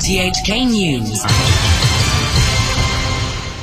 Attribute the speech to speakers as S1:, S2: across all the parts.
S1: RTHK News.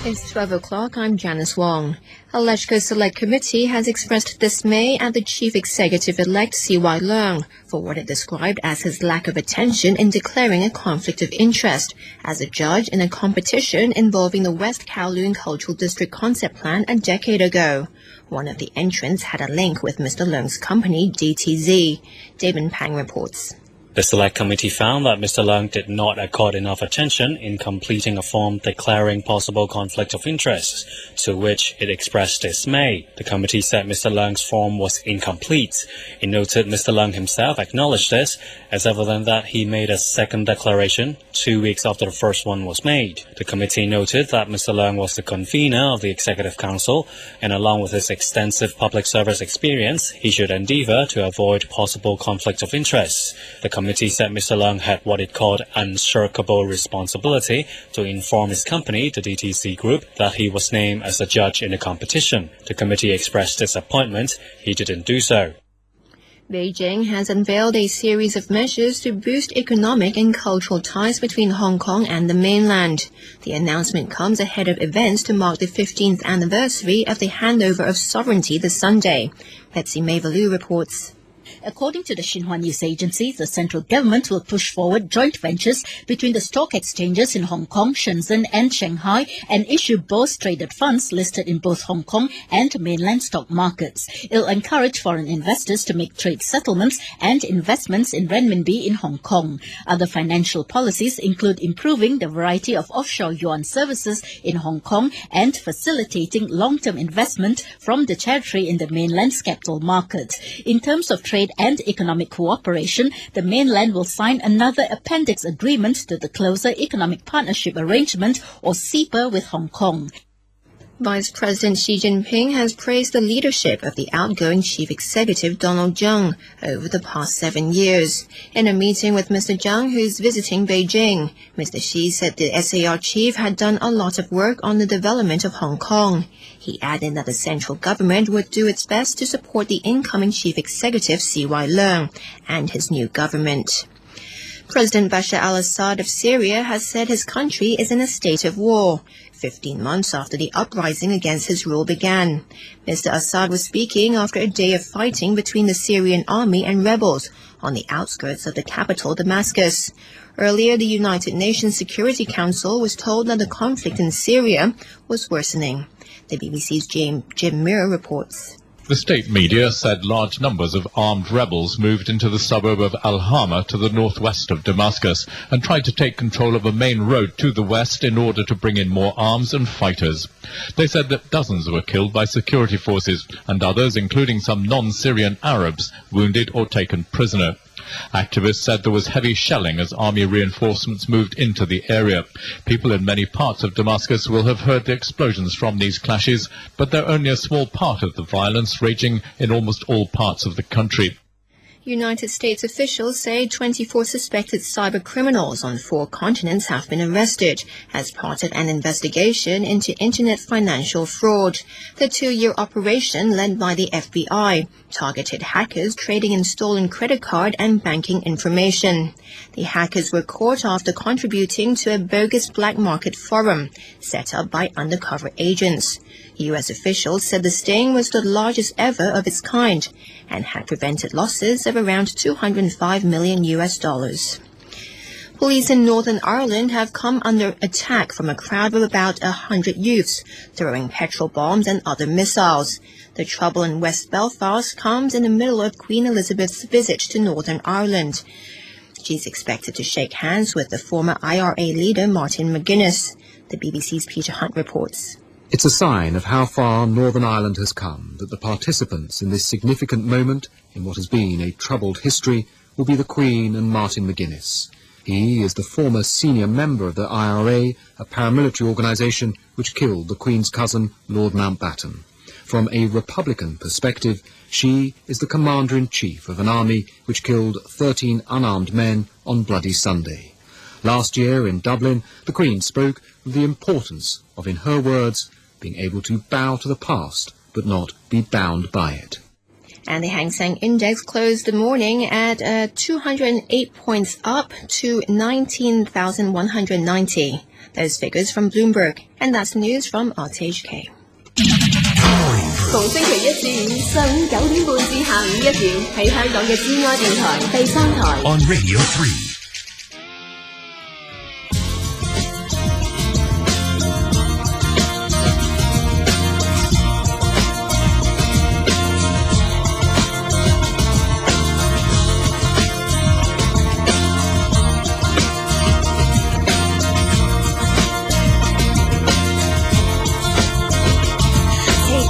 S2: It's 12 o'clock. I'm Janice Wong. A LegCo Select Committee has expressed dismay at the Chief Executive-elect C.Y. Leung for what it described as his lack of attention in declaring a conflict of interest as a judge in a competition involving the West Kowloon Cultural District Concept Plan a decade ago. One of the entrants had a link with Mr. Leung's company, DTZ. David Pang reports.
S3: The Select Committee found that Mr. Leung did not accord enough attention in completing a form declaring possible conflict of interest, to which it expressed dismay. The committee said Mr. Leung's form was incomplete. It noted Mr. Leung himself acknowledged this as evident that he made a second declaration 2 weeks after the first one was made. The committee noted that Mr. Leung was the convener of the Executive Council, and along with his extensive public service experience, he should endeavour to avoid possible conflict of interest. The committee said Mr. Leung had what it called unshirkable responsibility to inform his company, the DTC Group, that he was named as a judge in the competition. The committee expressed disappointment he didn't do so.
S2: Beijing has unveiled a series of measures to boost economic and cultural ties between Hong Kong and the mainland. The announcement comes ahead of events to mark the 15th anniversary of the handover of sovereignty this Sunday. Betsy Mavalu reports.
S4: According to the Xinhua news agency, the central government will push forward joint ventures between the stock exchanges in Hong Kong, Shenzhen and Shanghai and issue both traded funds listed in both Hong Kong and mainland stock markets. It will encourage foreign investors to make trade settlements and investments in renminbi in Hong Kong. Other financial policies include improving the variety of offshore yuan services in Hong Kong and facilitating long-term investment from the territory in the mainland's capital market. In terms of trade and economic cooperation, the mainland will sign another appendix agreement to the Closer Economic Partnership Arrangement, or CEPA, with Hong Kong.
S2: Vice President Xi Jinping has praised the leadership of the outgoing Chief Executive Donald Zheng over the past 7 years. In a meeting with Mr. Zheng, who is visiting Beijing, Mr. Xi said the SAR chief had done a lot of work on the development of Hong Kong. He added that the central government would do its best to support the incoming Chief Executive C.Y. Leung and his new government. President Bashar al-Assad of Syria has said his country is in a state of war, 15 months after the uprising against his rule began. Mr. Assad was speaking after a day of fighting between the Syrian army and rebels on the outskirts of the capital, Damascus. Earlier, the United Nations Security Council was told that the conflict in Syria was worsening. The BBC's Jim Muir reports.
S5: The state media said large numbers of armed rebels moved into the suburb of Al-Hama to the northwest of Damascus and tried to take control of a main road to the west in order to bring in more arms and fighters. They said that dozens were killed by security forces and others, including some non-Syrian Arabs, wounded or taken prisoner. Activists said there was heavy shelling as army reinforcements moved into the area. People in many parts of Damascus will have heard the explosions from these clashes, but they're only a small part of the violence raging in almost all parts of the country.
S2: United States officials say 24 suspected cyber criminals on 4 continents have been arrested as part of an investigation into internet financial fraud. The 2-year operation, led by the FBI, targeted hackers trading in stolen credit card and banking information. The hackers were caught after contributing to a bogus black market forum set up by undercover agents. U.S. officials said the sting was the largest ever of its kind and had prevented losses of around $205 million. Police in Northern Ireland have come under attack from a crowd of about 100 youths, throwing petrol bombs and other missiles. The trouble in West Belfast comes in the middle of Queen Elizabeth's visit to Northern Ireland. She's expected to shake hands with the former IRA leader Martin McGuinness. The BBC's Peter Hunt reports.
S6: It's a sign of how far Northern Ireland has come that the participants in this significant moment in what has been a troubled history will be the Queen and Martin McGuinness. He is the former senior member of the IRA, a paramilitary organisation which killed the Queen's cousin, Lord Mountbatten. From a Republican perspective, she is the commander-in-chief of an army which killed 13 unarmed men on Bloody Sunday. Last year in Dublin, the Queen spoke of the importance of, in her words, being able to bow to the past but not be bound by it.
S2: And the Hang Seng Index closed the morning at 208 points up to 19,190. Those figures from Bloomberg. And that's news from RTHK.
S1: 逢星期一至五上午9點半至下午1點，喺香港嘅之愛電台第3台。
S7: On Radio 3.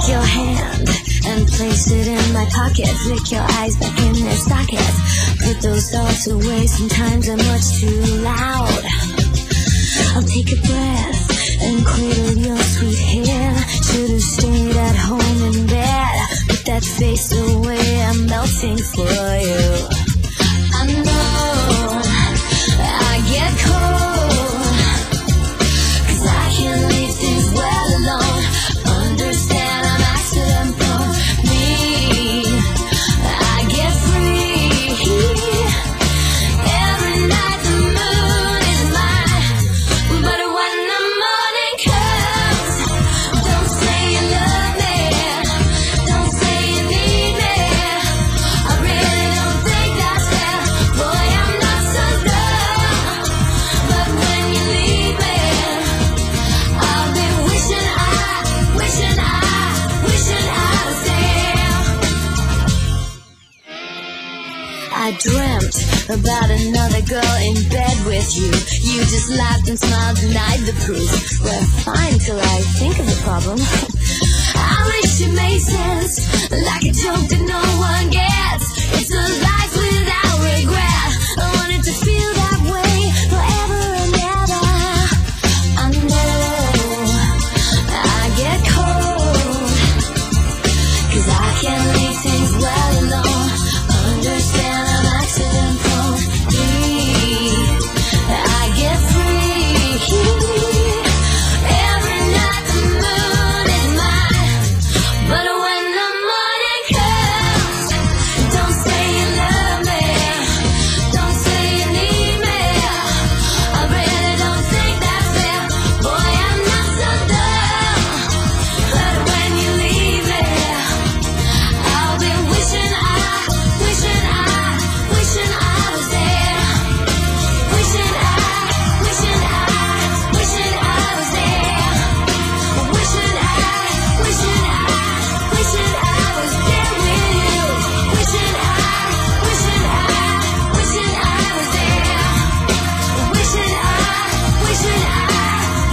S8: Your hand and place it in my pocket. Flick your eyes back in their sockets. Put those thoughts away, sometimes they're much too loud. I'll take a breath and cradle your sweet hair. Should've stayed at home in bed. Put that face away, I'm melting for you. I know I get cold, 'cause I can't leave things well alone. Understand I'm accidental. Me, I get free. Every night the moon is mine, but when the morning comes, don't say you love me, don't say you need me. I really don't think that's fair. Boy, I'm not so dumb, but when you leave me, I'll be wishing I was there. I dreamt about another girl in bed with you. You just laughed and smiled, denied the proof. We're fine till I think of the problem. I wish it made sense, like a joke that no one gets. It's a life without regret. I wanted to feel that way forever and ever. I know I get cold, 'cause I can't leave things well alone. Understand I'm accidental. I get free. Every night the moon is mine, but when the morning comes, don't say you love me, don't say you need me. I really don't think that's fair. Boy, I'm not so dumb, but when you leave me, I'll be wishing I was there. Wishing I was there. Wishing I was there with you. Wishing I was there.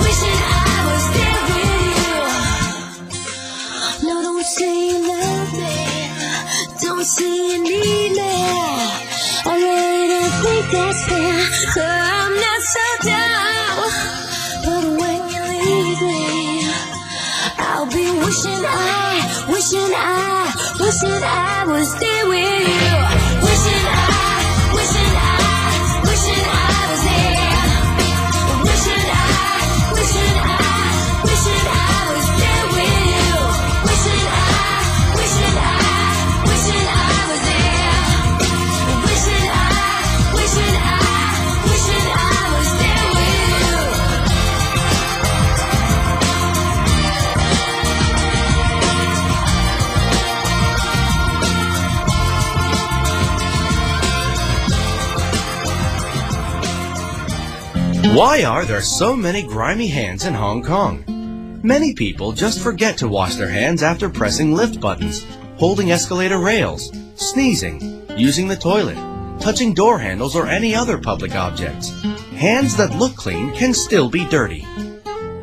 S8: Wishing I was there with you. No, don't say you love me, don't say you need me. I really don't think that's fair, 'cause I'm not so dumb, but when you leave me, I'll be wishing I was there with you. Wishing I was there. Wishing I was there with you. Wishing I was there. Wishing I was there with you.
S9: Why are there so many grimy hands in Hong Kong? Many people just forget to wash their hands after pressing lift buttons, holding escalator rails, sneezing, using the toilet, touching door handles or any other public objects. Hands that look clean can still be dirty.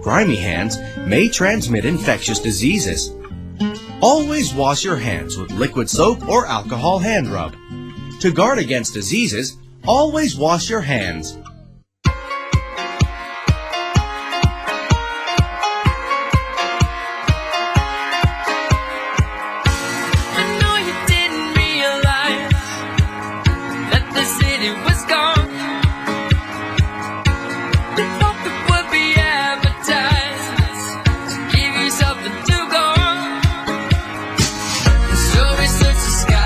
S9: Grimy hands may transmit infectious diseases. Always wash your hands with liquid soap or alcohol hand rub. To guard against diseases, always wash your hands.
S8: Research the sky.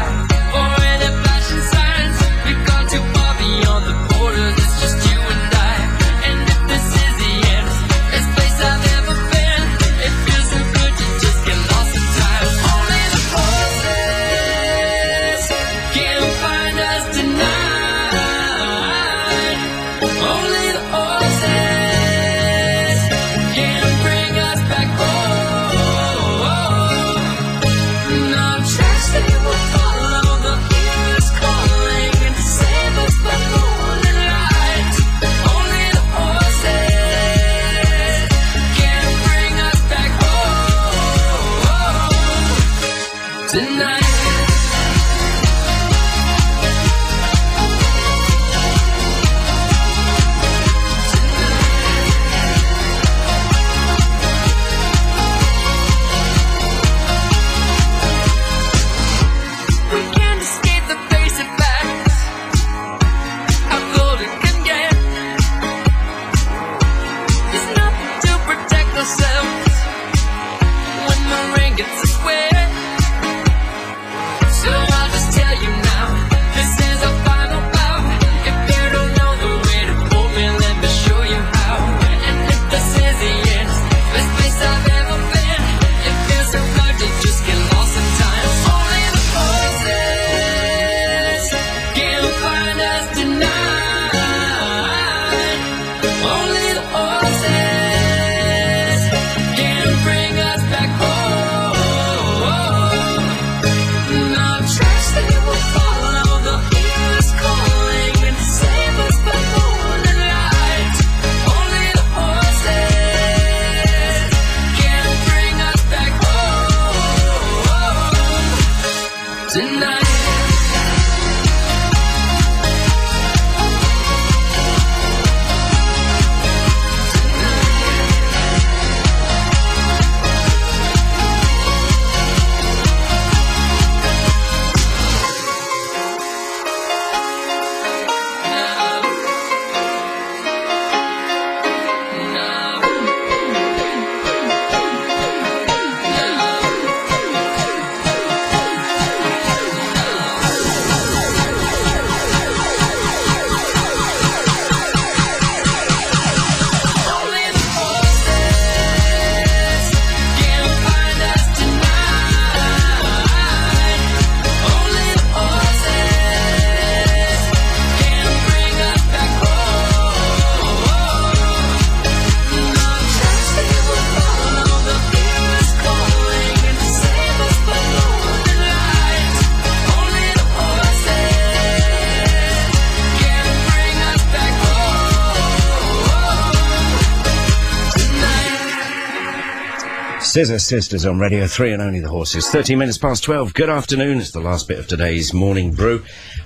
S7: Scissor Sisters on Radio 3 and Only the Horses. 13 minutes past 12. Good afternoon. It's the last bit of today's Morning Brew.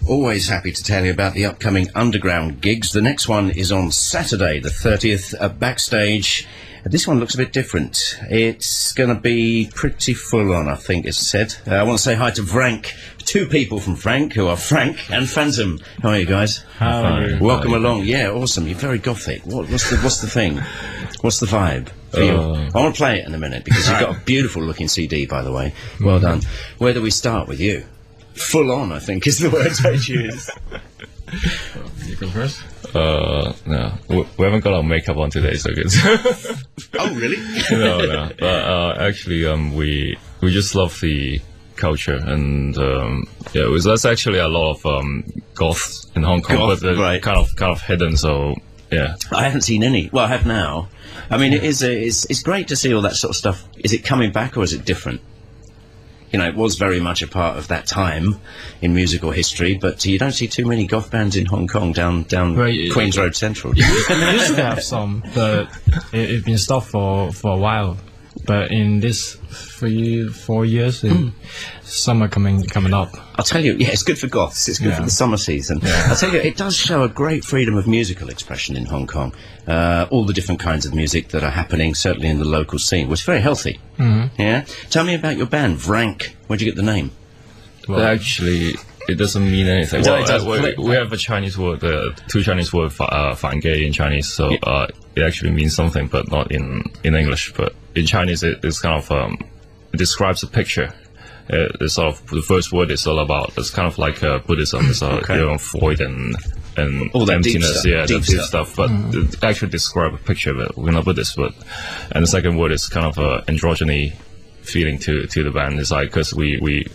S7: Always happy to tell you about the upcoming underground gigs. The next one is on Saturday, the 30th, at Backstage. This one looks a bit different. It's going to be pretty full on, I think it's said. I want to say hi to Vrank. Two people from Frank, who are Frank and Phantom. How are you guys?
S10: How are you?
S7: Welcome along. Yeah, awesome. You're very gothic. What's the thing? What's the vibe for you? I want to play it in a minute, because you've got a beautiful looking CD, by the way. Well done. Where do we start with you? Full on, I think, is the word I choose.
S10: You go first?
S11: No. We haven't got our makeup on today, so good.
S7: Oh, really?
S11: No. But actually, we just love the culture, and that's actually a lot of goths in Hong Kong, but they're
S7: right.
S11: kind of hidden. So yeah,
S7: I haven't seen any. Well, I have now. I mean, it's great to see all that sort of stuff. Is it coming back, or is it different? You know, it was very much a part of that time in musical history, but you don't see too many goth bands in Hong Kong down Queen's Road Central.
S10: We used to have some, but it's been stopped for a while. But in this 3-4 years, summer coming up.
S7: I'll tell you, it's good for goths. It's good for the summer season. Yeah. I'll tell you, it does show a great freedom of musical expression in Hong Kong. All the different kinds of music that are happening, certainly in the local scene, which is very healthy. Yeah. Tell me about your band, Vrank. Where'd you get the name?
S11: Well, actually, it doesn't mean anything. We have a Chinese word, two Chinese words, fan gay in Chinese, so it actually means something, but not in English. But in Chinese, it's kind of it describes a picture. It's sort of the first word is all about. It's kind of like Buddhism. It's void and
S7: all that
S11: emptiness,
S7: deep
S11: deep stuff. But it actually describe a picture of it. We're not Buddhist, and the second word is kind of a androgyny feeling to the band. It's like, because we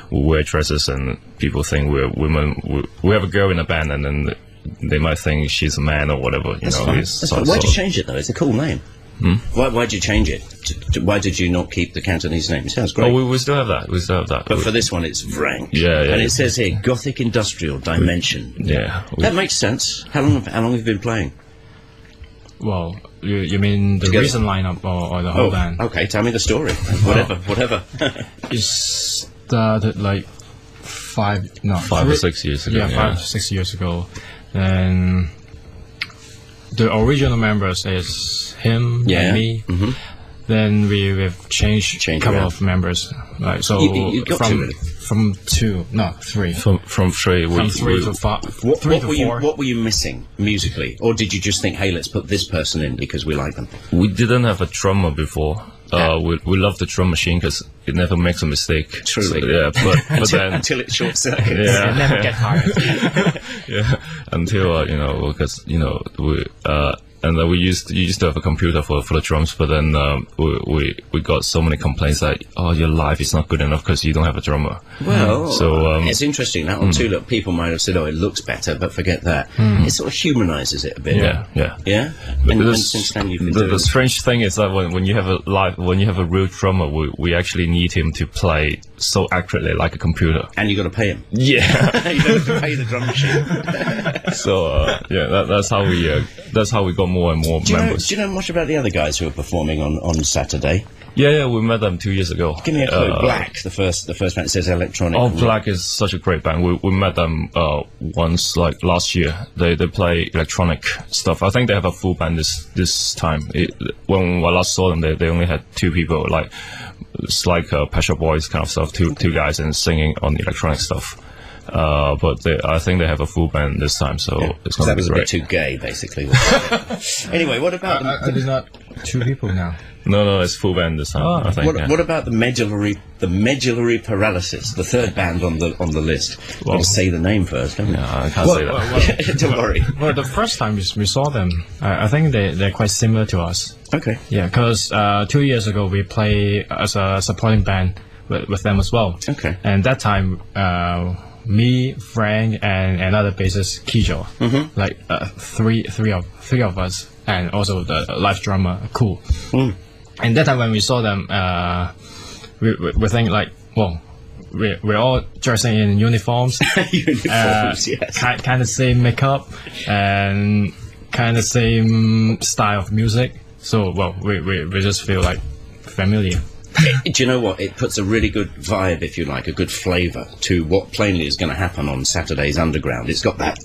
S11: wear dresses and people think we're women. We have a girl in the band, and then they might think she's a man or whatever.
S7: Why'd you change it though? It's a cool name. Why'd you change it? Why did you not keep the Cantonese name? It sounds great.
S11: Oh, we still have that.
S7: But for this one, it's Vrank.
S11: Yeah.
S7: And it says here, Gothic Industrial Dimension.
S11: Yeah.
S7: That makes sense. How long have you been playing?
S10: Well, you mean the recent lineup or the whole band?
S7: Okay, tell me the story. Whatever.
S10: It started like 5
S11: or 6 years ago.
S10: Yeah, 5 or 6 years ago. And the original members is him and me. Then we've changed a couple of members. Like, so
S7: you got
S10: from 2, no 3.
S11: From 3.
S10: From 3 to 5.
S7: What were you missing musically, or did you just think, hey, let's put this person in because we like them?
S11: We didn't have a drummer before. We love the drum machine because it never makes a mistake.
S7: Truly.
S11: So, yeah, but then
S7: until it short circuits.
S11: Yeah,
S10: it never get tired.
S11: Yeah, until because we and we used to have a computer for the drums, but then we got so many complaints that your live is not good enough because you don't have a drummer.
S7: Well,
S11: so
S7: it's interesting that one too. Look, people might have said, it looks better, but forget that. It sort of humanises it a bit.
S11: Yeah.
S7: And since then you've been doing
S11: the strange thing is that when you have a real drummer, we actually need him to play so accurately like a computer.
S7: And you got to pay him.
S11: Yeah,
S7: you don't have to pay the drum machine.
S11: So that's how we got more and more members.
S7: Do you know much about the other guys who are performing on Saturday?
S11: Yeah, we met them 2 years ago.
S7: Give me a clue. Black, the first band. It says electronic.
S11: Oh, Black is such a great band. We met them once, like last year. They play electronic stuff. I think they have a full band this time. When I last saw them, they only had 2 people. Like it's like Pet Shop Boys kind of stuff. Two guys and singing on electronic stuff. But I think they have a full band this time, so it's going to be great.
S7: That was a bit too gay, basically. Anyway, what about...
S10: It is not 2 people now.
S11: No, it's full band this time, I think.
S7: What about the medullary paralysis, the third band on the list? Well, to say the name first, don't we?
S11: No, I can't say that.
S7: Don't worry.
S10: Well, the first time we saw them, I think they're quite similar to us.
S7: Okay.
S10: Yeah, because 2 years ago we played as a supporting band with them as well.
S7: Okay.
S10: And that time... me, Frank, and another bassist, Keiji. Like three of us, and also the live drummer, Cool. And that time when we saw them, we think like, well, we're all dressing in uniforms.
S7: Yes.
S10: Kind of same makeup and kind of same style of music. So, well, we just feel like familiar.
S7: Do you know what? It puts a really good vibe, if you like, a good flavour to what plainly is going to happen on Saturday's Underground. It's got that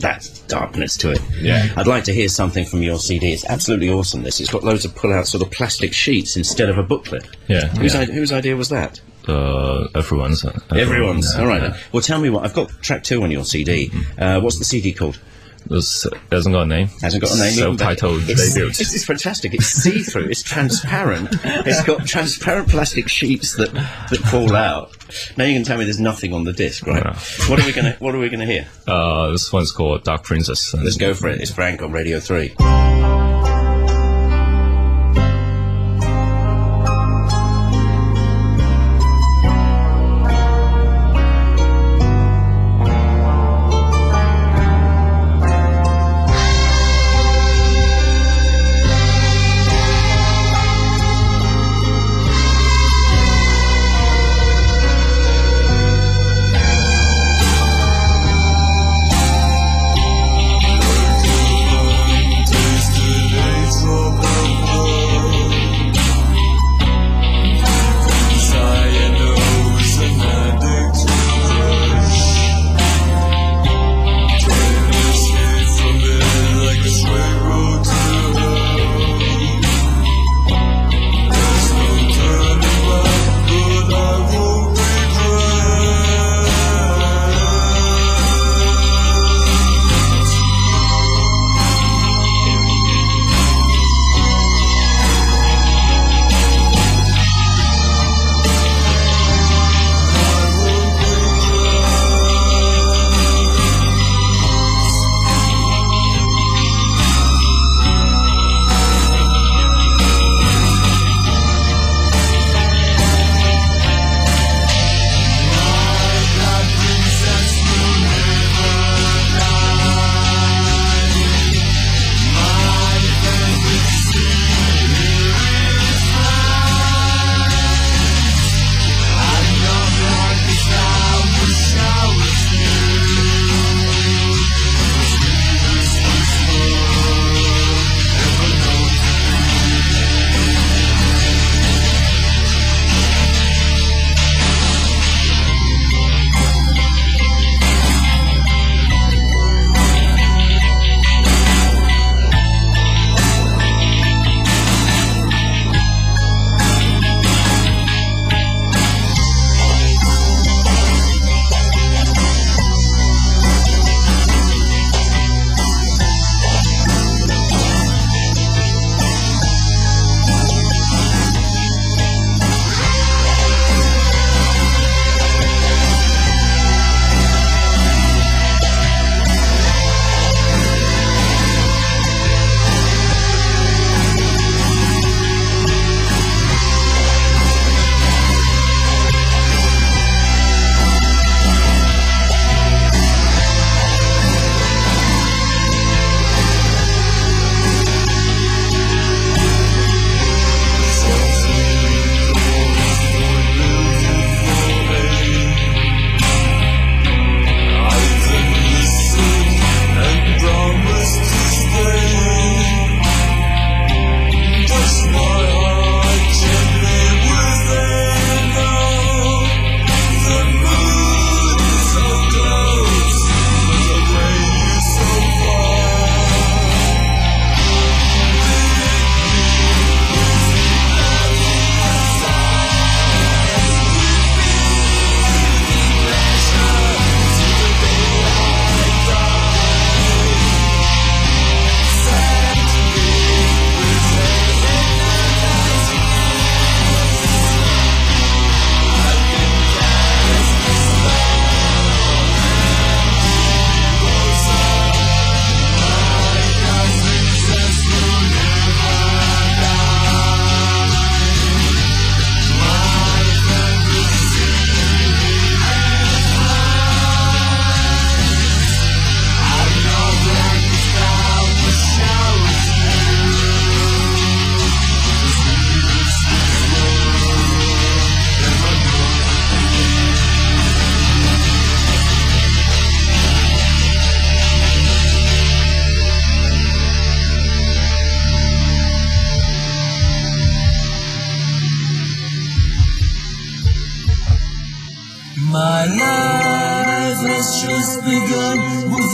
S7: darkness to it.
S11: Yeah.
S7: I'd like to hear something from your CD. It's absolutely awesome, this. It's got loads of pull-out sort of plastic sheets instead of a booklet.
S11: Yeah.
S7: Whose idea was that?
S11: Everyone's.
S7: Everyone's.
S11: Yeah,
S7: all right.
S11: yeah.
S7: Then. Well, tell me what. I've got track 2 on your CD. What's the CD called?
S11: This hasn't got a name.
S7: Hasn't got a name.
S11: Self-titled debut.
S7: It's fantastic. It's see-through. It's transparent. It's got transparent plastic sheets that fall out. Now you can tell me there's nothing on the disc, right?
S11: No.
S7: What are we gonna hear?
S11: This one's called Dark Princess.
S7: Let's go for it. It's Frank on Radio 3.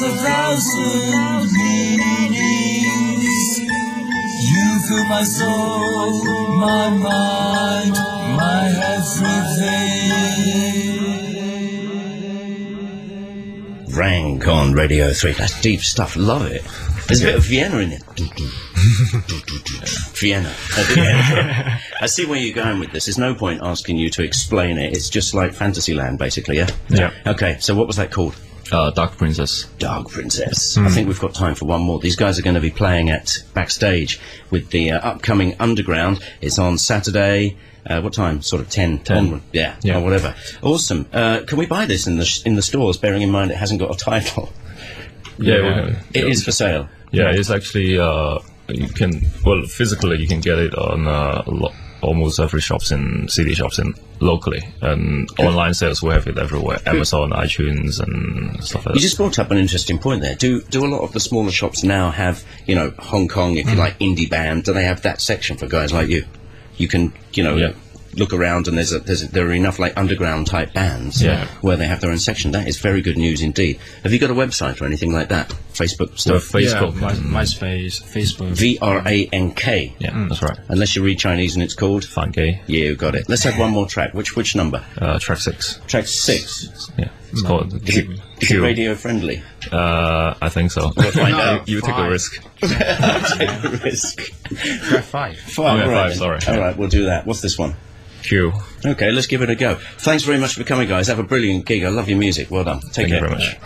S12: 1,000 meanings. You fill my soul, my mind, my everything.
S7: Vrank on Radio 3. That's deep stuff. Love it. There's a bit of Vienna in it. Vienna. I see where you're going with this. There's no point asking you to explain it. It's just like Fantasyland, basically, yeah?
S11: Yeah.
S7: Okay, so what was that called?
S11: Dark Princess.
S7: Dark Princess. I think we've got time for one more. These guys are going to be playing at Backstage with the upcoming Underground. It's on Saturday. What time? Sort of 10. Onward. Yeah, or whatever. Awesome. Can we buy this in the stores, bearing in mind it hasn't got a title?
S11: Yeah.
S7: It is for sale.
S11: Yeah, it's actually, you can, well, physically you can get it on almost every CD shops locally, and online sales we have it everywhere. Amazon, iTunes, and stuff like that.
S7: You just brought up an interesting point there. Do a lot of the smaller shops now have, Hong Kong, if you like, indie band? Do they have that section for guys like you? You can, look around, and there are enough like underground type bands where they have their own section. That is very good news indeed. Have you got a website or anything like that? Facebook stuff?
S11: Facebook,
S10: MySpace, Facebook.
S7: VRANK.
S11: Yeah, that's right.
S7: Unless you read Chinese, and it's called
S11: Fanke.
S7: Yeah, you got it. Let's have one more track. Which number?
S11: Track 6.
S7: Track 6.
S11: Yeah, it's called.
S7: Is it radio friendly?
S11: I think so.
S7: We'll find out.
S11: You take a risk.
S7: Take a risk.
S10: Track 5.
S7: 5.
S11: Five, sorry.
S7: All right, we'll do that. What's this one?
S11: Q.
S7: Okay, let's give it a go. Thanks very much for coming, guys. Have a brilliant gig. I love your music. Well done. Take care.
S11: Thank you very much.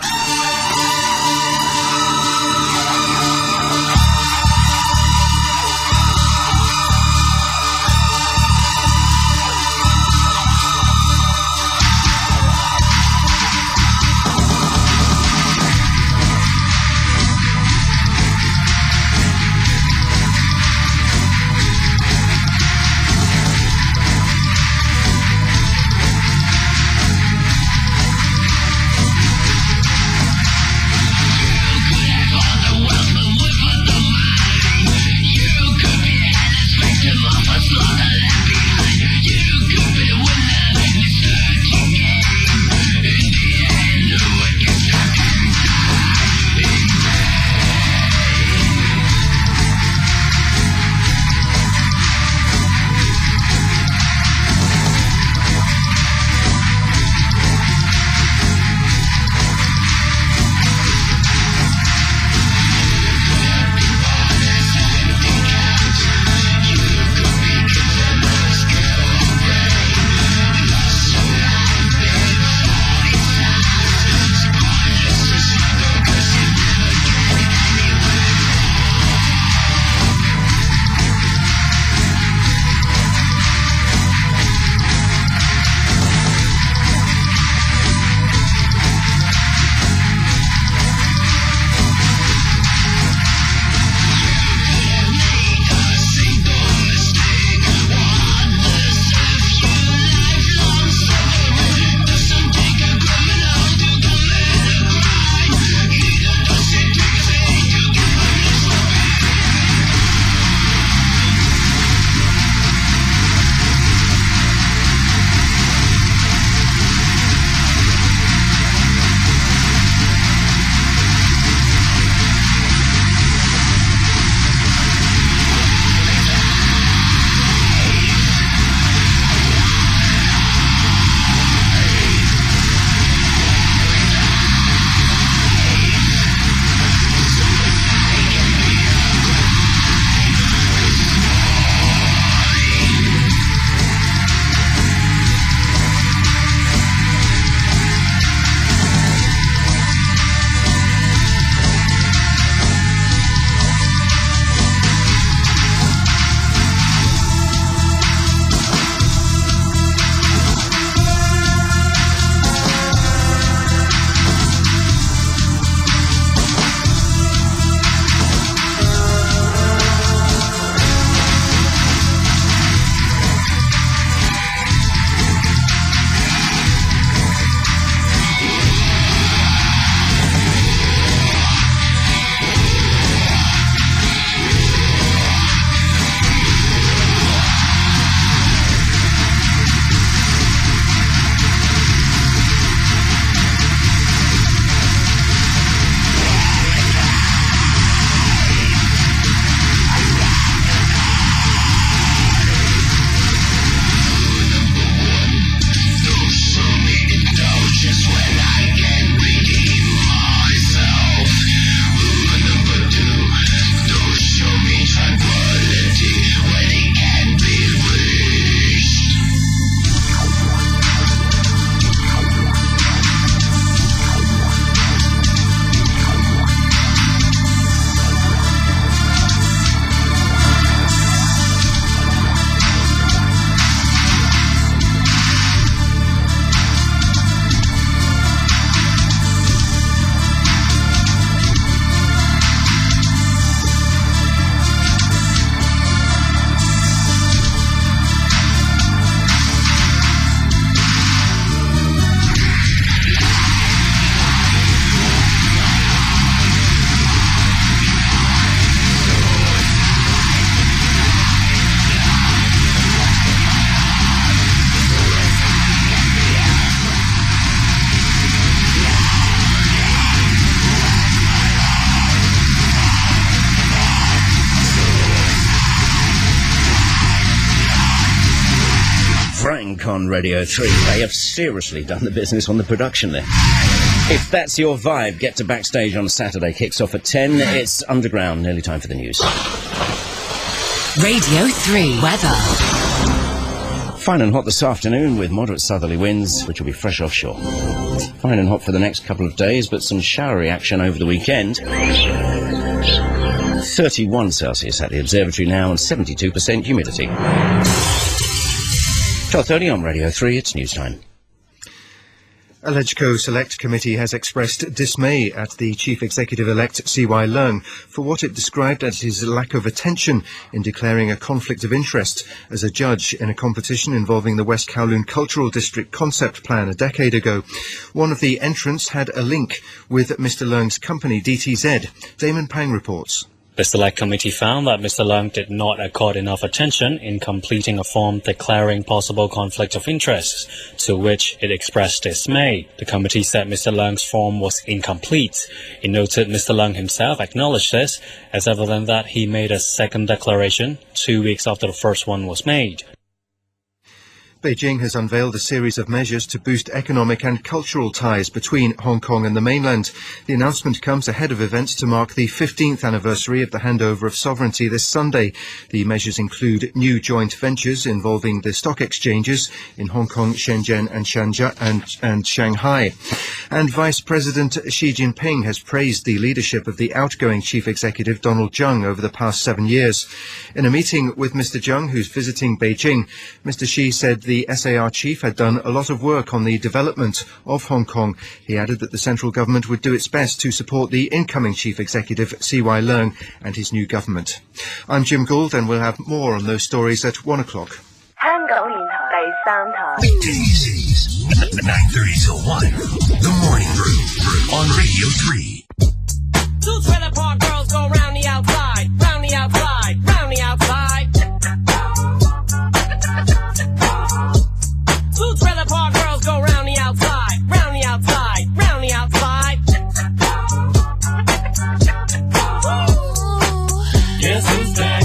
S7: on Radio 3. They have seriously done the business on the production there. If that's your vibe, get to Backstage on Saturday. Kicks off at 10. It's underground. Nearly time for the news.
S13: Radio 3 weather.
S7: Fine and hot this afternoon with moderate southerly winds, which will be fresh offshore. Fine and hot for the next couple of days, but some showery action over the weekend. 31 Celsius at the observatory now and 72% humidity. 12:30 on Radio 3, it's news time.
S14: A LegCo Select Committee has expressed dismay at the Chief Executive-elect C.Y. Leung for what it described as his lack of attention in declaring a conflict of interest as a judge in a competition involving the West Kowloon Cultural District concept plan a decade ago. One of the entrants had a link with Mr. Leung's company, DTZ. Damon Pang reports.
S3: The Select Committee found that Mr. Leung did not accord enough attention in completing a form declaring possible conflict of interests, to which it expressed dismay. The committee said Mr. Leung's form was incomplete. It noted Mr. Leung himself acknowledged this, as evident that he made a second declaration 2 weeks after the first one was made.
S14: Beijing has unveiled a series of measures to boost economic and cultural ties between Hong Kong and the mainland. The announcement comes ahead of events to mark the 15th anniversary of the handover of sovereignty this Sunday. The measures include new joint ventures involving the stock exchanges in Hong Kong, Shenzhen and Shanghai. And Vice President Xi Jinping has praised the leadership of the outgoing Chief Executive Donald Zheng over the past 7 years. In a meeting with Mr. Zheng, who's visiting Beijing, Mr. Xi said the SAR chief had done a lot of work on the development of Hong Kong. He added that the central government would do its best to support the incoming chief executive, C.Y. Leung, and his new government. I'm Jim Gould, and we'll have more on those stories at 1 o'clock.
S15: 香港電台第三台
S16: Weekdays, 9:30 till 1. The Morning Brew on Radio 3.
S17: Two trailer park girls go round the outside, round the outside, round the outside. Two trailer park girls go round the outside, round the outside, round the outside.
S12: Guess who's back?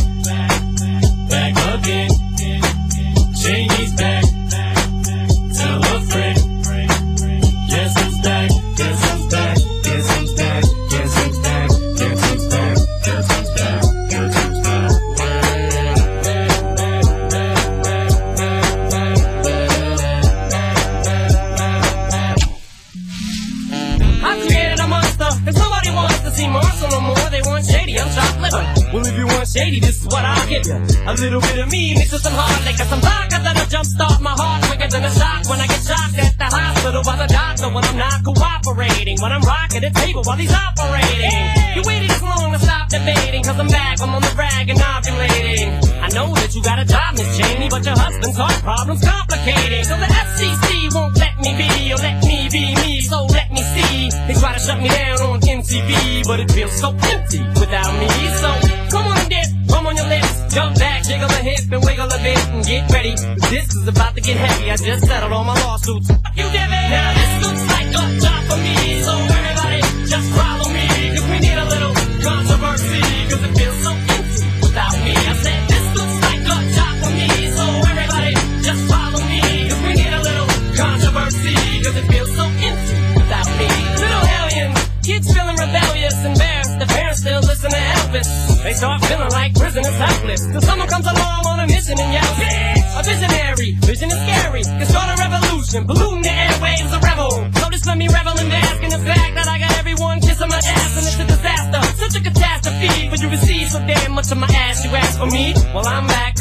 S12: Back again. Shady's back. Tell a friend. Guess who's back? Guess who's back? Guess who's back? Guess who's back? Guess who's back? Guess who's back? Guess who's back?
S17: I created a monster, cause nobody wants to see Marshall no more. They want Shady, I'm chopped liver. Well, if you want Shady, this is what I'll give you. A little bit of me mixed with some hard liquor, some vodka that'll jumpstart my heart quicker than a shock when I get shocked at the hospital by the doctor when I'm not cooperating, when I'm rocking the table while he's operating. Hey! You waited this long to stop debating, cause I'm back, I'm on the rag and ovulating. I know that you got a job, Miss Cheney, but your husband's heart problem's complicated. So the FCC won't let me be, or let me be me, so let me see. They try to shut me down on MTV, but it feels so empty without me. So come on and dip, come on your lips, jump back, jiggle a hip and wiggle a bit and get ready. This is about to get heavy, I just settled all my lawsuits. You did it! Now this looks like a job for me, so everybody just follow me, cause we need a little controversy, cause it feels so empty without me. I said this looks like a job for me, so everybody just follow me, cause we need a little controversy, cause it feels so empty without me. Little hellions, kids feeling rebellious, embarrassed, the parents still listen to Elvis. They start feeling like prisoners helpless, till someone comes along on a mission and yells, yeah! A visionary, vision is scary, can start a revolution, polluting the airwaves, a rebel. So just let me revel and bask in the fact that I got everyone kissing my ass, and it's a disaster, such a catastrophe, but you receive so damn much of my ass, you ask for me? Well, I'm back,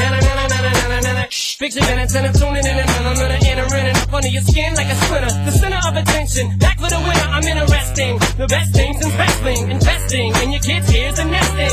S17: fix your minutes and I'm tuning in and I'm gonna enter in and up under your skin like a splinter, the center of attention, back for the winner, I'm interesting, the best things in wrestling, investing in your kids' ears and nesting,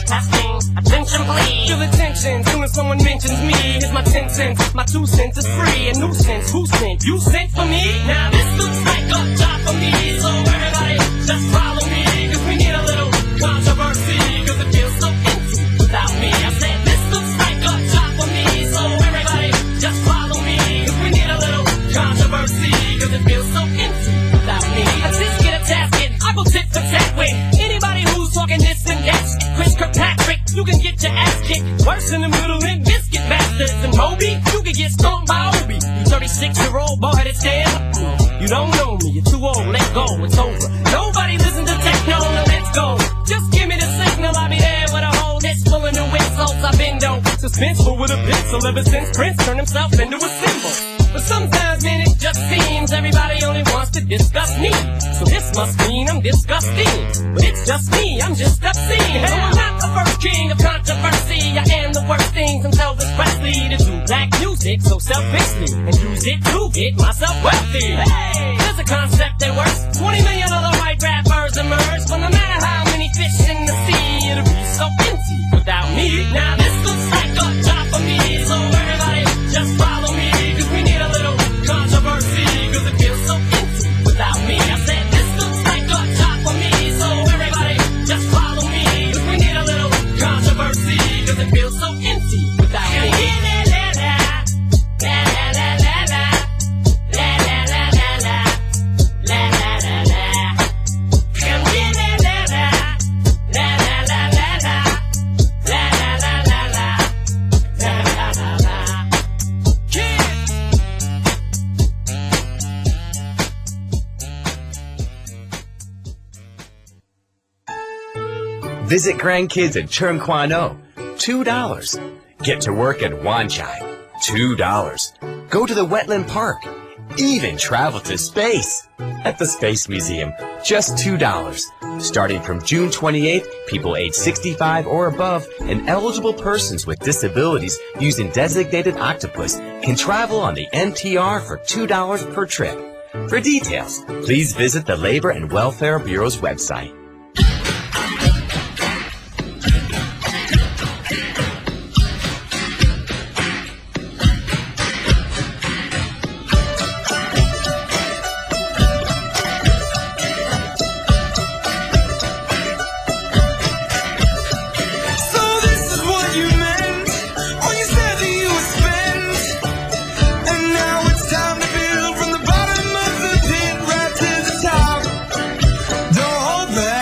S17: testing, attention please, feel attention, soon as someone mentions me, here's my 10 cents, my 2 cents is free, a nuisance, who sent, you sent for me, now this looks like a job for me, so everybody just follow me, cause we need a little controversy, cause it feels so empty without me, I said this looks like a job for me, so everybody just follow me, cause we need a little controversy, cause it feels so empty without me, I just get a tasket, I go tit for tat with anybody who's talking this and that match Chris Kirkpatrick, you can get your ass kicked worse than the Middle and Biscuit bastards. And Moby, you can get stomped by Obi. You 36-year-old boy that stand up. You don't know me, you're too old, let go, it's over. Nobody listen to techno, now let's go. Just give me the signal, I'll be there with a whole list full of new insults. I've been though suspenseful with a pencil ever since Prince turned himself into a symbol. But sometimes, man, it just seems everybody only wants to discuss me. So this must mean I'm disgusting. But it's just me, I'm just obscene. No, I'm not the first king of controversy. I am the worst things and Elvis Presley to do black music so selfishly and use it to get myself wealthy. Hey, there's a concept that works. 20 million other white rappers emerge, but no matter how many fish in the sea, it'll be so empty without me. Now this looks like a job for me, so everybody just follow me. Controversy, cause it feels so empty without me. I said this looks like a job for me, so everybody just follow me, cause we need a little controversy, cause it feels so empty without me.
S13: Visit grandkids at Chungkwano, $2. Get to work at Wanchai, $2. Go to the wetland park. Even travel to space at the Space Museum, just $2. Starting from June 28th, people age 65 or above and eligible persons with disabilities using designated octopus can travel on the MTR for $2 per trip. For details, please visit the Labor and Welfare Bureau's website.
S12: Don't hold back.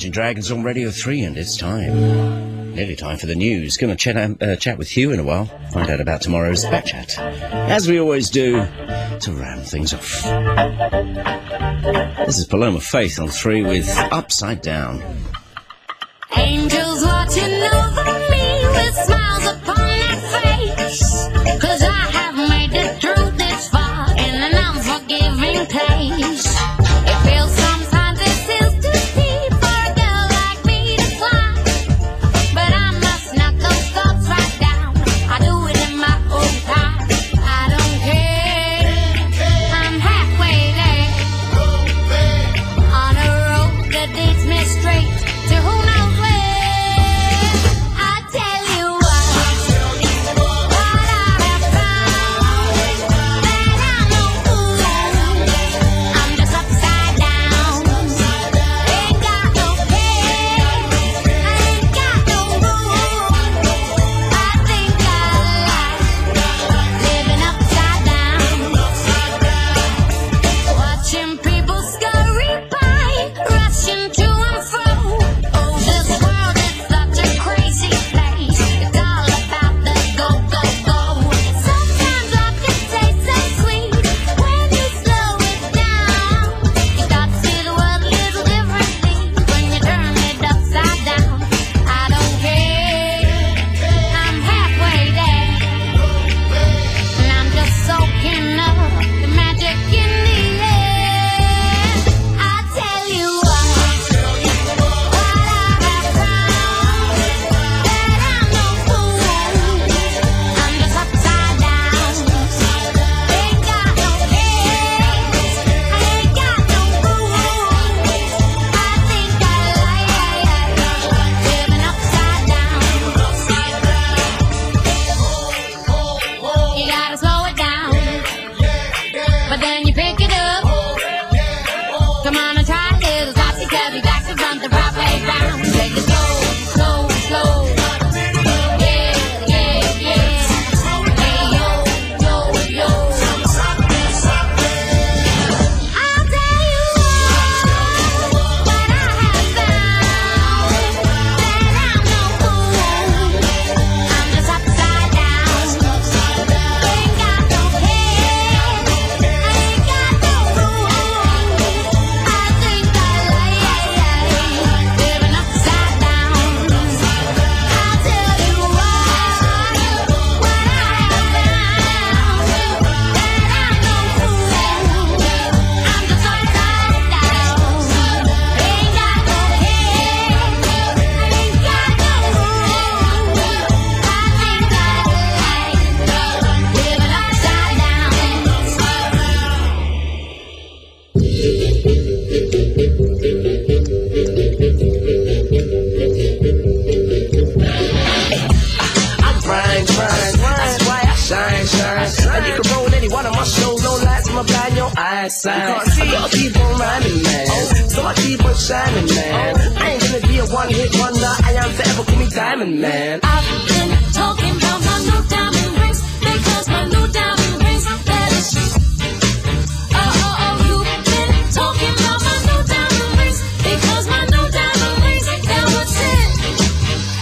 S7: Imagine Dragons on Radio 3, and it's time. Nearly time for the news. Going to chat with Hugh in a while. Find out about tomorrow's Back Chat. As we always do, to round things off. This is Paloma Faith on 3 with Upside Down.
S8: Angels watching over me with smiles upon their face. 'Cause I have made it through this far in an unforgiving place. It feels sometimes it feels too deep for a girl like me to climb. But I must knock those thoughts right down. I do it in my own time. I don't care. I'm halfway there. On a road that leads me straight to who knows where. I tell you what I have found, that I'm no fool. I'm just upside down. Ain't got no care, ain't got no rules. I think I like living upside down. Watching people scurry by, rushing to and fro. Oh, this world is such a crazy place. It's all about the go, go, go. Sometimes life can taste so sweet when you slow it down. You start to see the world a little differently when you turn it upside down. I don't care, I'm halfway there, and I'm just soaking up the magic in the air. I tell you what I have found, that I'm no fool. I'm just upside down. Ain't got no care, ain't got no rules. I think I like living upside down. You gotta slow it down, but then you pick it up. Come on and try a little topsy turvy, back to front, the right way round. Take it slow, slow, slow. Yeah, yeah, yeah. Hey, yo, yo, yo. I'll tell you what I have found, that I'm no fool. I'm just upside down. Ain't got no care, ain't got no rules. I think I like living upside down. I'll tell you what I have found, that I'm no fool. I'm just upside down. Ain't got no care, ain't got no rules. I think I like living upside down.
S17: I grind, that's why I shine. And you can roll any one of my shows, no lights in my blind, your eyesight. I gotta keep on rhyming, man, so I keep on shining, man. I ain't gonna be a one-hit wonder, I am forever, call me Diamond Man.
S8: I've been talking about my new diamond rings because my new diamond rings are better. Oh, you've been talking about my new diamond rings because my new diamond rings that was it.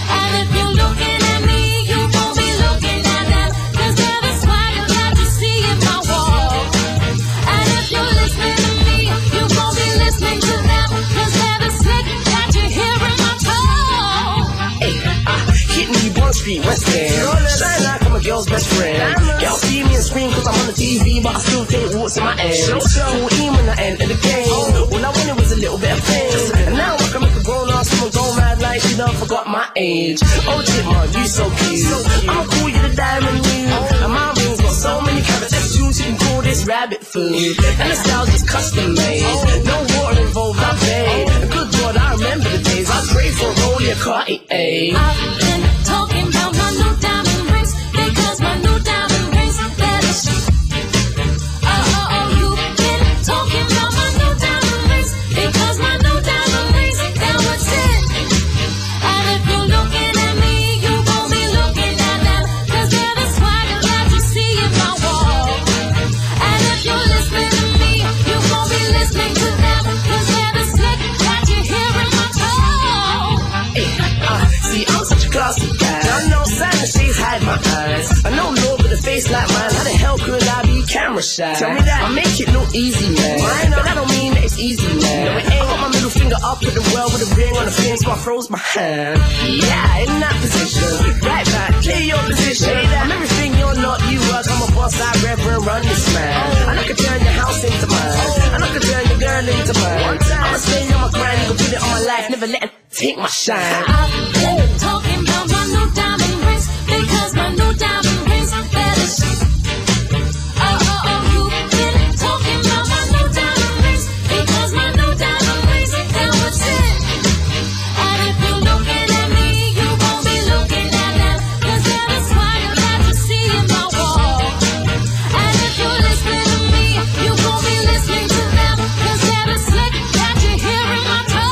S8: And if you're looking at me, you won't be looking at them 'cause they're the swagger that you see in my wall. And if you're listening to me, you won't be listening to them 'cause they're the slick that you hear in my tone.
S17: Hit me one street, West End. Shine like I'm a girl's best friend. Girls see me and scream 'cause I'm on the TV, but I still take what's in my end. 14 when I entered the game. When I win, it was a little bit of pain. And now I can make a grown ass woman go mad like she done forgot my age. Oh, Chipmunk, you so cute. I'ma call you the Diamond Dude. And my rings got so many carats, that's juice, you can call this rabbit food. And the style's just custom made. No water involved, I paid. Good God, I remember the days I prayed for a Rollie, a Cartier.
S8: I've been talking about my new diamond rings because my new diamond rings are better. Oh, you've been talking about my new diamond rings because my new diamond rings that was it. And if you're looking at me, you won't be looking at them 'cause they're the swagger that you see in my wall. And if you're listening to me, you won't be listening to them 'cause they're the slick that you hear in my tone.
S17: camera shy. Tell me that I make it look easy, man. But that don't mean that it's easy, man. No, it ain't. I put my middle finger up to the world with a ring on the fence, so I froze my hand. Yeah, in that position. Right back, clear your position. I'm everything you're not, you are. I'm a boss, I reverend, run this man. And I can turn your house into mine. And I can turn your girl into mine. I'ma stay on my grind, you can put it on my life, never let it take my shine.
S8: I've been talking about my new diamond rings because my new diamond rings are better. You've been talking about my new diamond rings because my new diamond rings are down with it. And if you're looking at me, you won't be looking at them, 'cause they're the swagger that you see in my wall. And if you're listening to me, you won't be listening to them, 'cause they're the slick that you hear in my tone.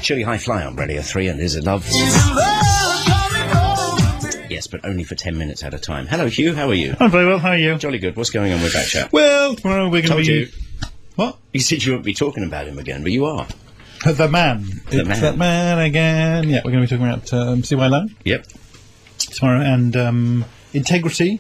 S7: Chilly High Fly on Radio 3 and Is It Love? Yes, but only for 10 minutes at a time. Hello, Hugh, how are you?
S18: I'm very well, how are you?
S7: Jolly good. What's going on with that chap?
S18: Well, tomorrow we're going to be...
S7: You.
S18: What?
S7: You said you wouldn't be talking about him again, but you are.
S18: The man.
S7: The
S18: it's
S7: man.
S18: That man again. Yeah, we're going to be talking about CY Loan.
S7: Yep.
S18: Tomorrow, and integrity,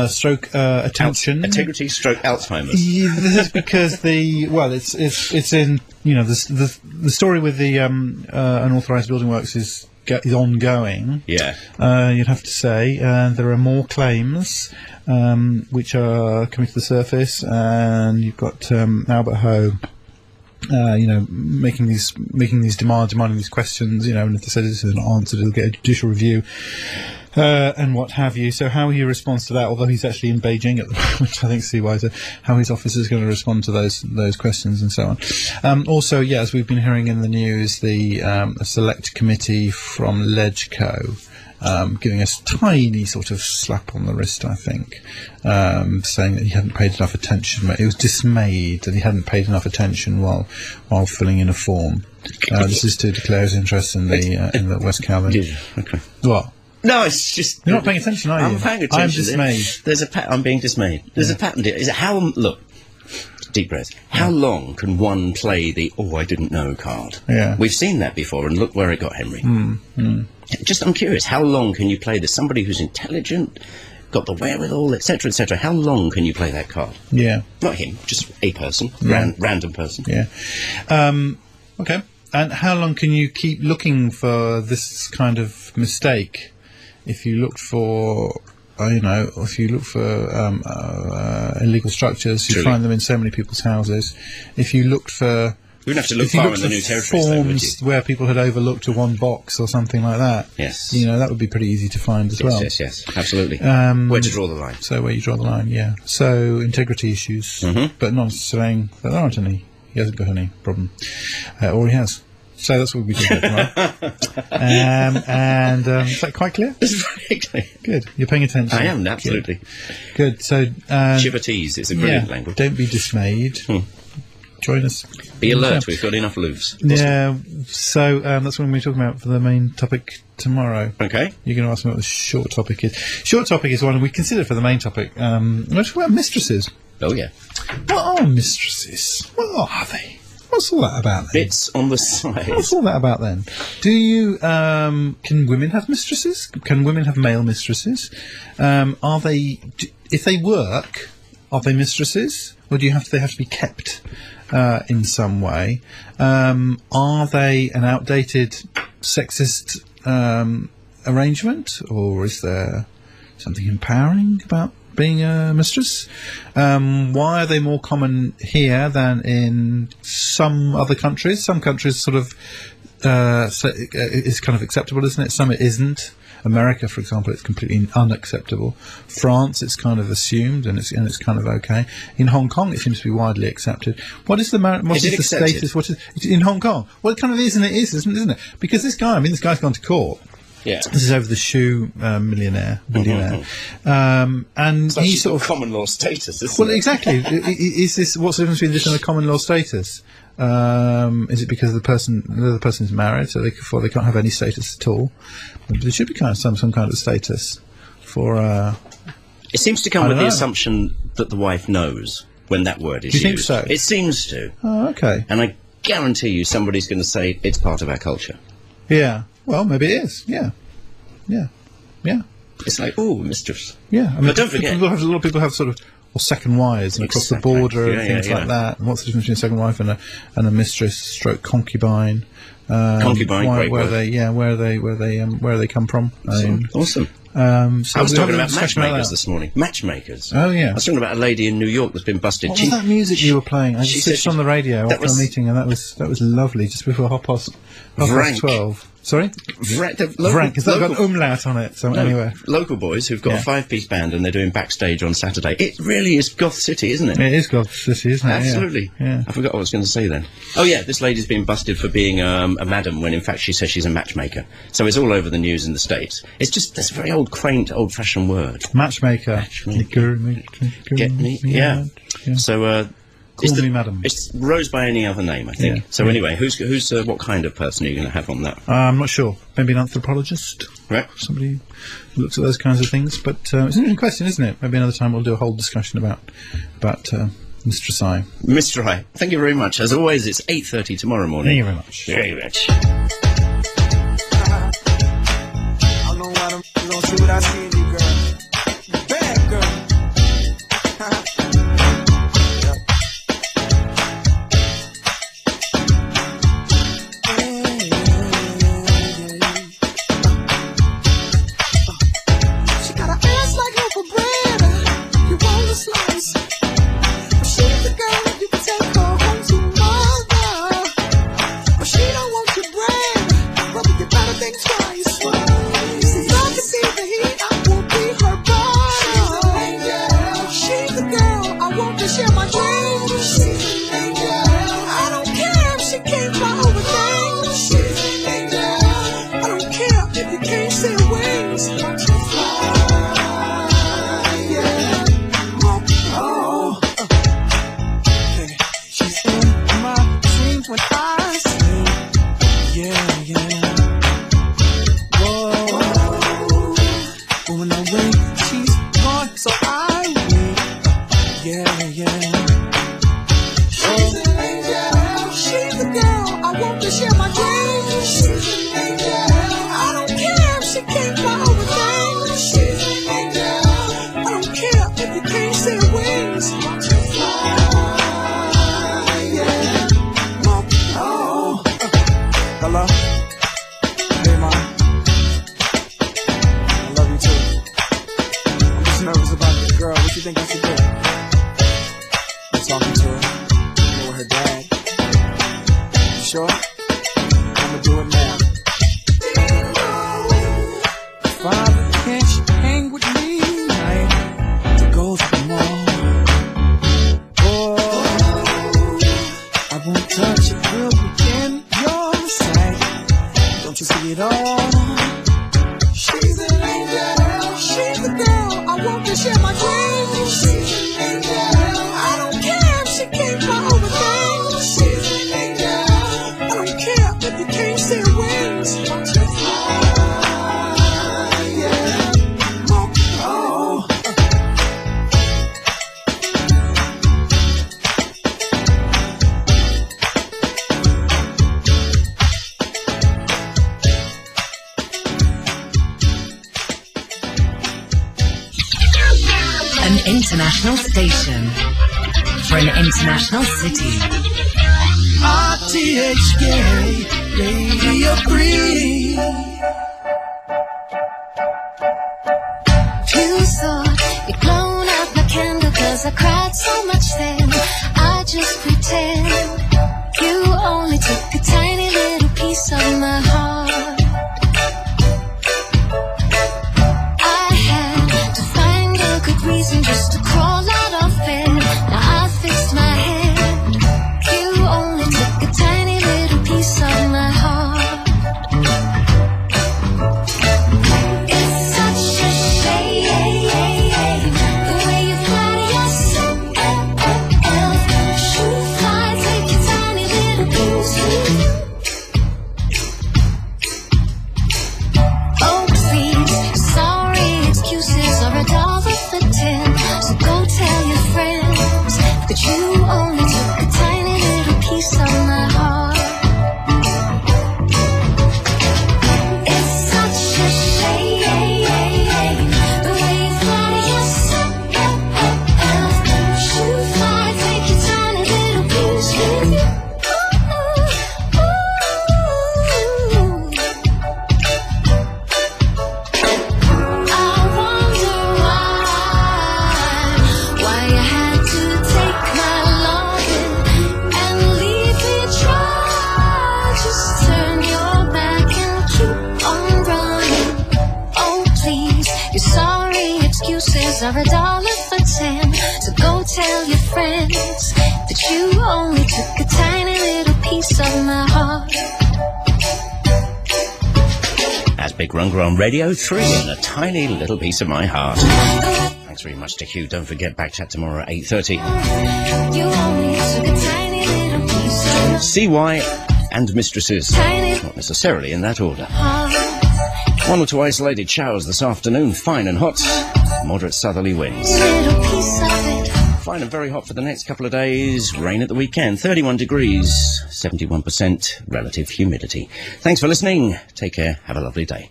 S18: stroke attention.
S7: Integrity, stroke Alzheimer's.
S18: Yeah, this is because it's in, you know, the story with the unauthorised building works is ongoing.
S7: Yeah.
S18: You'd have to say. There are more claims which are coming to the surface, and you've got Albert Ho, making these demands, demanding these questions, and if they say this isn't answered, it'll get a judicial review. and what have you. So how he responds to that, although he's actually in Beijing at the moment, I think see why, how his office is going to respond to those questions and so on. Also, yeah, as we've been hearing in the news, the a select committee from LegCo giving us a tiny sort of slap on the wrist, I think, saying that he hadn't paid enough attention. He was dismayed that he hadn't paid enough attention while filling in a form. This is to declare his interest in the West Calvin.
S7: Okay.
S18: What?
S7: No, it's just...
S18: You're not paying attention, are you?
S7: I'm paying attention.
S18: I'm dismayed.
S7: There's a I'm being dismayed. There's a pattern. Is it how... Look, deep breath. How long can one play the I didn't know card?
S18: Yeah.
S7: We've seen that before, and look where it got Henry. Just, I'm curious, how long can you play this? Somebody who's intelligent, got the wherewithal, etc., etc. How long can you play that card?
S18: Yeah.
S7: Not him, just a person, random person.
S18: Yeah. Okay. And how long can you keep looking for this kind of mistake? If you looked for, if you look for illegal structures, you find them in so many people's houses. If you looked for...
S7: You wouldn't have to look far in the new territories, though, would you?
S18: Where people had overlooked a one box or something like that.
S7: Yes.
S18: That would be pretty easy to find as well.
S7: Yes, absolutely. Where to draw the line.
S18: So where you draw the line, yeah. So integrity issues, but not saying that there aren't any. He hasn't got any problem. Or he has. So that's what we'll be talking about tomorrow. Is that quite clear?
S7: It's very clear.
S18: Good. You're paying attention.
S7: I am, absolutely.
S18: Good. So...
S7: Chivatese is a brilliant language.
S18: Don't be dismayed. Join us.
S7: Be alert, we've got enough louvres.
S18: Yeah, so that's what we're talking about for the main topic tomorrow.
S7: Okay.
S18: You're going to ask me what the short topic is. Short topic is one we consider for the main topic. We're talking about mistresses.
S7: Oh, yeah.
S18: What are mistresses? What are they? What's all that about then?
S7: Bits on the side.
S18: What's all that about then? Do you, can women have mistresses? Can women have male mistresses? Are they, if they work, are they mistresses? Or do they have to be kept in some way? Are they an outdated sexist arrangement? Or is there something empowering about being a mistress? Why are they more common here than in some other countries? Some countries sort of it's kind of acceptable, isn't it? Some it isn't. America, for example, it's completely unacceptable. France, it's kind of assumed and it's kind of okay. In Hong Kong, it seems to be widely accepted. What is the status? What is in Hong Kong? Well, it kind of is and it isn't it? Because this guy's gone to court.
S7: Yeah.
S18: This is over the shoe billionaire, and he sort of
S7: common law status. Isn't
S18: well,
S7: it?
S18: Exactly. Is this what's the difference between this and a common law status? Is it because the other person is married, so they can't have any status at all? But there should be kind of some kind of status for.
S7: It seems to come with the assumption that the wife knows when that word is used.
S18: Do you think so?
S7: It seems to.
S18: Oh, okay.
S7: And I guarantee you, somebody's going to say it's part of our culture.
S18: Yeah. Well, maybe it is. Yeah.
S7: It's like, oh, mistress.
S18: Yeah. I mean,
S7: but don't forget,
S18: a lot of people have sort of second wives and across the border and things like that. And what's the difference between a second wife and a mistress stroke concubine?
S7: Concubine, great word.
S18: Where they come from?
S7: Awesome.
S18: So
S7: I was talking about matchmakers this morning. Matchmakers.
S18: Oh, yeah.
S7: I was talking about a lady in New York that's been busted.
S18: What was that music you were playing? I just switched on the radio after a meeting, and that was lovely, just before half past 12. Sorry? Vrank. Has that got an umlaut on it? So anyway.
S7: Local boys who've got a 5-piece band and they're doing Backstage on Saturday. It really is Goth City, isn't it?
S18: It is Goth City, isn't it?
S7: Absolutely.
S18: Yeah.
S7: I forgot what I was going to say then. Oh, yeah, this lady's been busted for being a madam when in fact she says she's a matchmaker. So it's all over the news in the States. It's just this very quaint, old-fashioned word.
S18: Matchmaker.
S7: Get me? Yeah. So,
S18: Call me madam.
S7: It's rose by any other name, I think.
S18: Yeah.
S7: So anyway, who's what kind of person are you going to have on that?
S18: I'm not sure. Maybe an anthropologist.
S7: Right.
S18: Somebody who looks at those kinds of things. But it's an interesting question, isn't it? Maybe another time we'll do a whole discussion about Mistress I.
S7: Mr. I. Thank you very much. As always, it's 8:30 tomorrow morning.
S18: Thank you very much.
S7: Very much.
S19: I don't know why them don't see what I see in you, girl. Bad girl.
S20: Think twice. She's not to see the heat.
S19: it on. She's an angel. She's the girl I want to share my dreams. She's an angel. I don't care if she can't fly over things. She's an angel. I don't care if you can't see her wings.
S20: An international station for an international city.
S19: RTHK, Radio 3.
S8: You thought you'd blown out my candle 'cause I cried so much then. I just pretend you only took a tiny little piece of my heart. I had to find a good reason just to crawl out of bed. Now I fixed my head. You only took a tiny little piece of my heart. It's such a shame the way you flatter yourself. Should fly, take your tiny little piece with you. Oh please, sorry excuses are $1.10. So go tell your friends that you only took a tiny little piece of my heart. It's such a shame the way you flatter yourself. Should fly, take your tiny little piece with you. I wonder why you had to take my loving and leave me dry. Just turn your back and keep on running. Oh please, your sorry excuses are $1.10. So go tell your friends that you only took a tiny little piece of my heart.
S7: That's Big Runga on Radio 3 and a tiny little piece of my heart. Thanks very much to Hugh. Don't forget Backchat tomorrow at 8:30.
S8: You only took a tiny little piece of my
S7: CY and Mistresses.
S8: Tiny
S7: Not necessarily in that order.
S8: heart.
S7: One or two isolated showers this afternoon, fine and hot. Moderate southerly winds.
S8: Little piece of it.
S7: Fine and very hot for the next couple of days. Rain at the weekend. 31 degrees, 71% relative humidity. Thanks for listening. Take care. Have a lovely day.